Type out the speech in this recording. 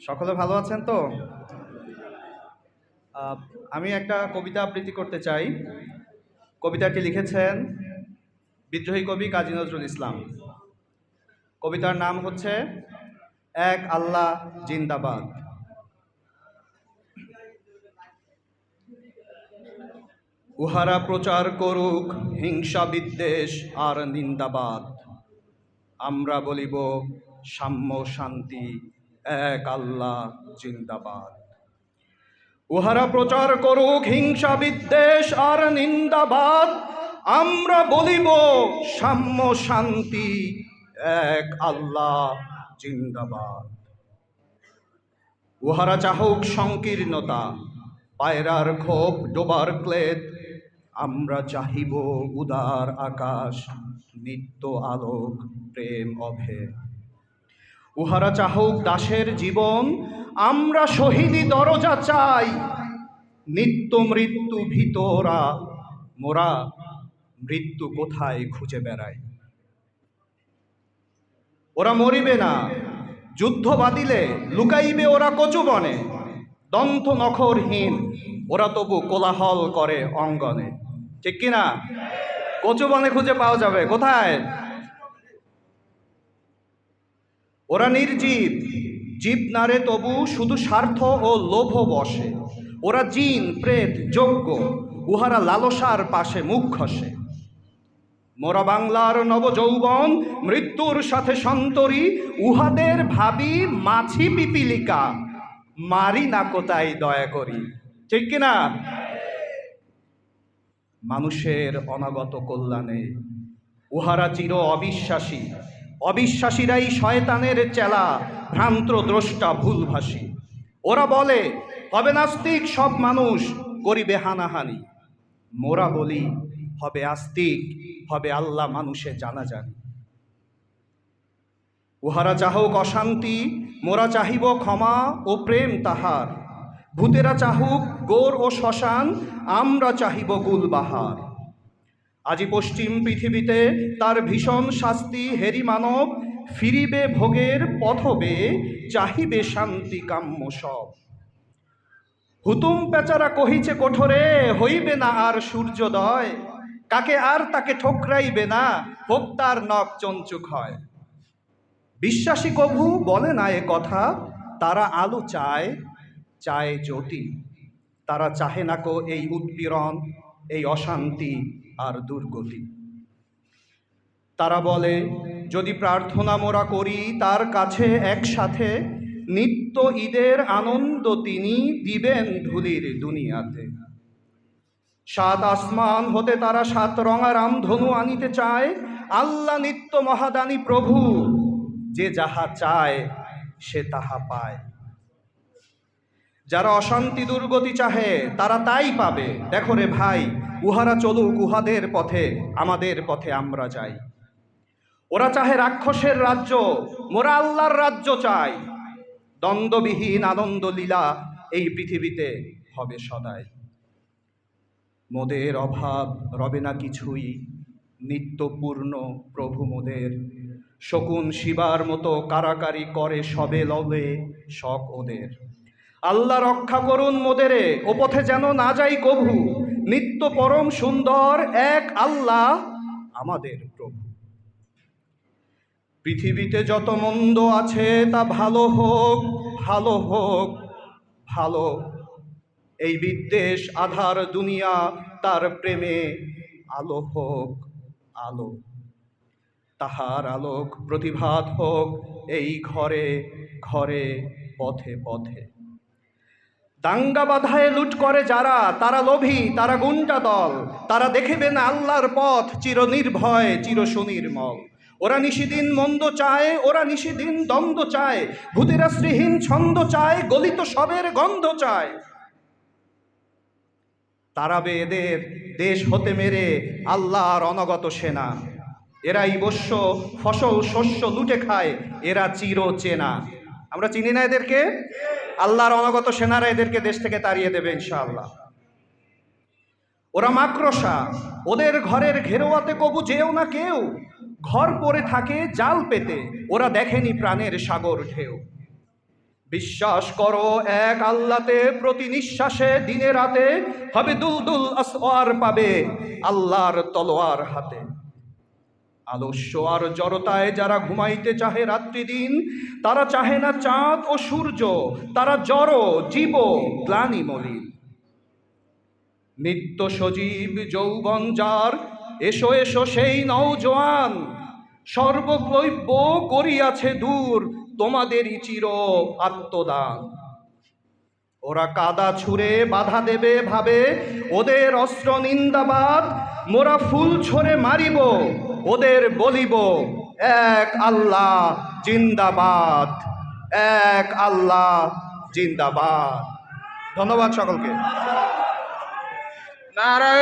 সকলে ভালো আছেন তো? আমি একটা কবিতা আবৃত্তি করতে চাই। কবিতাটি লিখেছেন বিদ্রোহী কবি কাজী নজরুল ইসলাম। কবিতার নাম হচ্ছে এক আল্লাহ জিন্দাবাদ। উহারা প্রচার করুক হিংসা বিদ্বেষ আর নিন্দাবাদ, আমরা বলিব সাম্য শান্তি, এক আল্লাহ জিন্দাবাদ। উহারা প্রচার করুক হিংসা বিদ্বেষ আর নিন্দাবাদ, আমরা বলিব সাম্য শান্তি, এক আল্লাহ জিন্দাবাদ। উহারা চাহুক সংকীর্ণতা, পায়রার ক্ষোভ ডোবার ক্লেদ, আমরা চাহিব উদার আকাশ, নিত্য আলোক প্রেম অভেদ। উহারা চাহুক দাসের জীবন, আমরা শহীদি দরজা চাই, নিত্য মৃত্যু ভিতরা মোরা মৃত্যু কোথায় খুঁজে বেড়াই। ওরা মরিবে না, যুদ্ধ বাদিলে লুকাইবে ওরা কচু বনে, দন্ত নখরহীন ওরা তবু কোলাহল করে অঙ্গনে। ঠিক কিনা? কচু বনে খুঁজে পাওয়া যাবে কোথায়? ওরা নির্জীব, জীব নারে তবু শুধু স্বার্থ ও লোভ বসে। ওরা জিন প্রেত যজ্ঞ, উহারা লালসার পাশে মুখ ঘষে। মোরা বাংলার নবযৌবন, মৃত্যুর সাথে সন্তরী, উহাদের ভাবি মাছি পিপিলিকা, মারি না কোথায় দয়া করি। ঠিক কিনা? মানুষের অনাগত কল্যাণে উহারা চির অবিশ্বাসী, অবিশ্বাসীরাই শয়তানের চেলা, ভ্রান্ত দ্রষ্টা ভুলভাসী। ওরা বলে হবে নাস্তিক সব মানুষ, করিবে হানাহানি। মোরা বলি হবে আস্তিক, হবে আল্লাহ মানুষে জানাজানি। উহারা চাহুক অশান্তি, মোরা চাহিব ক্ষমা ও প্রেম তাহার। ভূতেরা চাহুক গোর ও শ্মশান, আমরা চাহিব গুলবাহার। আজি পশ্চিম পৃথিবীতে তার ভীষণ শাস্তি হেরি মানব, ফিরিবে ভোগের পথবে, চাহিবে শান্তি কাম্য সব। হুতুম পেচারা কহিছে কোঠরে, হইবে না আর সূর্যোদয়, কাকে আর তাকে ঠোকরাইবে না, হোক তার নখ চঞ্চুক হয়। বিশ্বাসী কভু বলে না এ কথা, তারা আলো চায়, চায় জ্যোতি। তারা চাহে না কো এই উৎপীড়ন, এই অশান্তি আর দুর্গতি। তারা বলে যদি প্রার্থনা মোরা করি তার কাছে একসাথে, নিত্য ঈদের আনন্দ তিনি দিবেন ধুলির দুনিয়াতে। সাত আসমান হতে তারা সাত রঙা রামধনু আনিতে চায়, আল্লাহ নিত্য মহাদানী প্রভু, যে যাহা চায় সে তাহা পায়। যারা অশান্তি দুর্গতি চাহে তারা তাই পাবে। দেখো রে ভাই, উহারা চলুক উহাদের পথে, আমাদের পথে আমরা যাই। ওরা চাহে রাক্ষসের রাজ্য, মোরা আল্লাহর রাজ্য চাই। দ্বন্দ্ববিহীন আনন্দ লীলা এই পৃথিবীতে হবে সদাই। মোদের অভাব রবে না কিছুই, নিত্যপূর্ণ প্রভু মোদের। শকুন শিবার মতো কারাকারি করে সবে লবে শখ ওদের। আল্লাহ রক্ষা করুন মোদেরে, ও পথে যেন না যাই কভু, নিত্য পরম সুন্দর এক আল্লাহ আমাদের প্রভু। পৃথিবীতে যত মন্দ আছে তা ভালো হোক, ভালো হোক, ভালো। এই বিদ্বেষ আধার দুনিয়া তার প্রেমে আলো হোক, আলো। তাহার আলোক প্রতিভাত হোক এই ঘরে ঘরে, পথে পথে। দাঙ্গা বাধায় লুট করে যারা, তারা লোভী, তারা গুন্ডা দল। তারা দেখিবে না আল্লাহর পথ, চির নির্ভয় চির সুনির্মল। ওরা নিশিদিন মন্দ চায়, ওরা নিশিদিন দ্বন্দ্ব চায়। ভূতেরা শ্রীহীন ছন্দ চায়, গলিত সবের গন্ধ চায়। তারাবে এদের দেশ হতে মেরে আল্লাহর অনগত সেনা। এরাই বস্য ফসল শস্য লুটে খায়, এরা চির চেনা। আমরা চিনি না এদেরকে? আল্লাহর অনগত সেনারা এদেরকে দেশ থেকে তাড়িয়ে দেবে ইনশাআল্লাহ। ওরা মাকড়সা, ওদের ঘরের ঘেরোয়াতে কবু যেও না কেউ। ঘর পড়ে থাকে জাল পেতে, ওরা দেখেনি প্রাণের সাগর ঢেউ। বিশ্বাস করো এক আল্লাহতে, প্রতি নিঃশ্বাসে দিনে রাতে হবে দুলদুল আসওয়ার পাবে আল্লাহর তলোয়ার হাতে। আলস্য আর জড়তায় যারা ঘুমাইতে চাহে রাত্রি দিন, তারা চাহে না চাঁদ ও সূর্য, তারা জড় জীব গ্লানি মলিন। নিত্য সজীব যৌবন যার, এসো এসো সেই নওজোয়ান, সর্বগ্লৈব্য করিয়াছে দূর তোমাদেরই চির আত্মদান। ওরা কাদা ছুঁড়ে বাধা দেবে ভাবে, ওদের অস্ত্র নিন্দাবাদ, মোরা ফুল ছড়ে মারিব, ওদের বলিব এক আল্লাহ জিন্দাবাদ, এক আল্লাহ জিন্দাবাদ। ধন্যবাদ সকলকে। নারায়ণ।